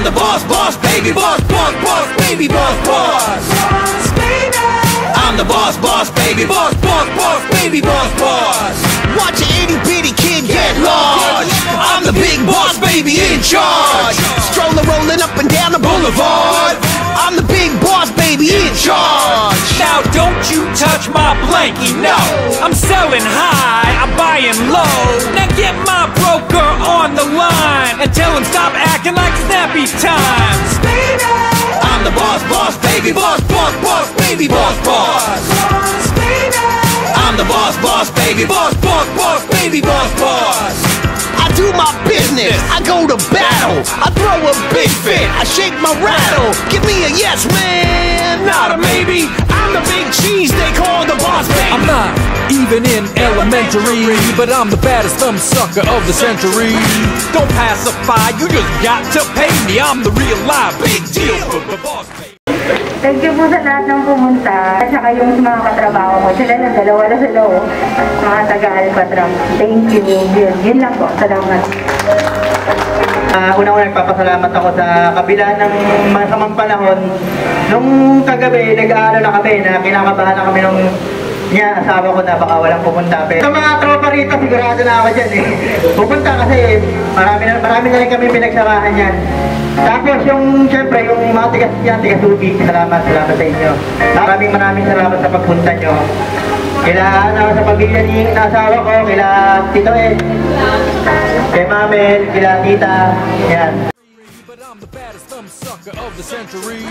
I'm the boss, boss, baby, boss, boss, boss, baby, boss, boss. Boss, baby. I'm the boss, boss, baby, boss, boss, boss, baby, boss, boss. Watch an itty bitty kid get large. I'm the big boss, baby, in charge. Stroller rolling up and down the boulevard. I'm the big boss, baby, in charge. Now don't you touch my blankie, no. I'm selling high, I'm buying low. Now get my broker on the line and tell him stop acting like snappy times. Baby, I'm the boss, boss, baby, boss, boss, boss, baby, boss, boss. Boss, baby. I'm the boss, boss, baby, boss, boss, boss, baby, boss, boss. I do my business, I go to battle, I throw a big fit, I shake my rattle. Give me a yes man, not a maybe. I'm the big cheese they call the boss baby. I'm not even in elementary, but I'm the baddest thumb sucker of the century. Don't pacify, you just got to pay me. I'm the real live big deal for the boss baby. Thank you po sa lahat ng pumunta at saka yung mga katrabaho ko. Sila na dalawa na sila o. Mga taga-Alpatram. Thank you. Yun lang po. Salamat. Unang-una nagpapasalamat ako sa kabila ng masamang panahon. Nung kagabi, nag-aaral na kami na kinakabahan na kami nung asawa ko na baka walang pupunta. Pero sa mga tropa rito, sigurado na ako dyan eh. Pupunta kasi marami na rin kami pinagsamahan yan. Tapos yung, siyempre, yung mga tigas-tubig, salamat sa inyo. Maraming salamat sa pagpunta nyo. Kila sa pamilya ni asawa ko, kila Tito Ed, kay Mamel, kila Tita, yan. I'm the baddest thumb sucker of the century.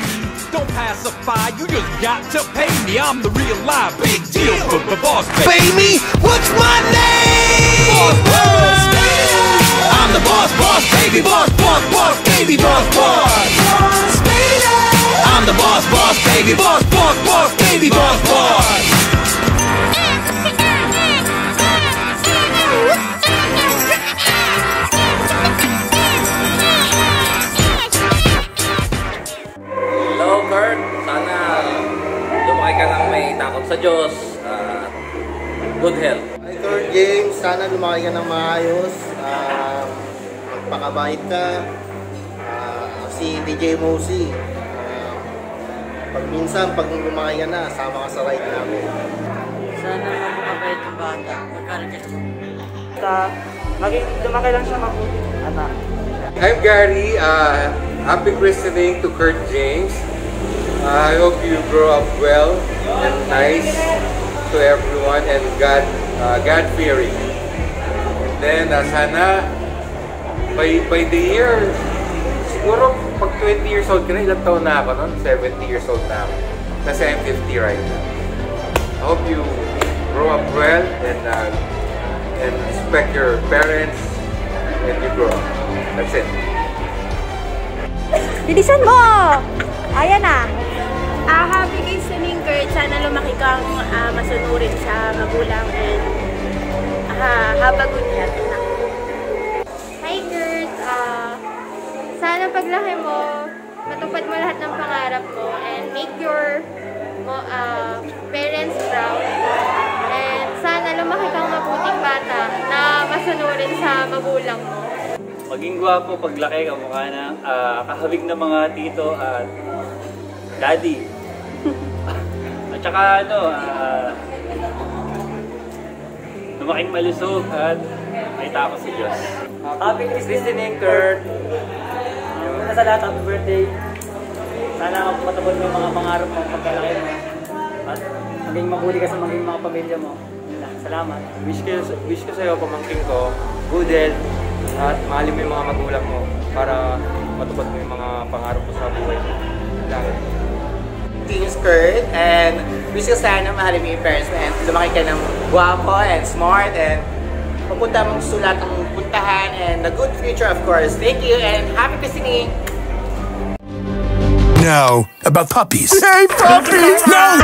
Don't pacify, you just got to pay me. I'm the real live big deal for the boss baby. Pay me? What's my name? Boss, boss. I'm the boss, boss, baby, boss, boss, boss, baby, boss, boss. Boss, baby. I'm the boss, boss, baby, boss, boss, boss, baby, boss, boss. Hello Kurt, sana lumaki ka ng may takot sa Diyos, good health. Hi Kurt James, sana lumaki ka ng maayos, magpakabait ka, si DJ Mosi, pag lumaki ka na, sama ka sa ride namin. Sana makabait yung bata, magkaragas. Lumaki lang siya mabuti, anak. I'm Gary, happy christening to Kurt James. I hope you grow up well and nice to everyone and God-fearing. And then sana by the year, siguro pag 20 years old ka na, ilang taon na ako nun? 70 years old na ako. Kasi I'm 50 right now. I hope you grow up well and respect your parents and you grow up. That's it. Bilisan mo! Ayan na! Happy christening, Kurt. Sana lumaki kang masunurin sa magulang and have a good health. Hi, Kurt! Sana paglaki mo, matupad mo lahat ng pangarap mo and make your parents proud. And sana lumaki kang mabuting bata na masunurin sa magulang mo. Maging gwapo paglaki ka mukha na kahabig ng mga tito at daddy. At saka lumaking malusog at may takot sa Diyos. Happy christening, Kurt! Una sa lahat, happy birthday! Sana matupad mo yung mga pangarap mo pagkalaki mo. At maging mabuti ka sa maging mga pamilya mo. Salamat. Wish ko sa'yo, pamangkin ko, good health, at mahalin mo yung mga magulang mo para matupad mo yung mga pangarap mo sa buhay mo. Team Kurt, and wish ko sana mahalin mo yung parents mo and lumaki ka ng guwapo and smart and mapunta mong sulat ng puntahan and a good future of course. Thank you and happy christening! No, about puppies. Hey, puppies! No!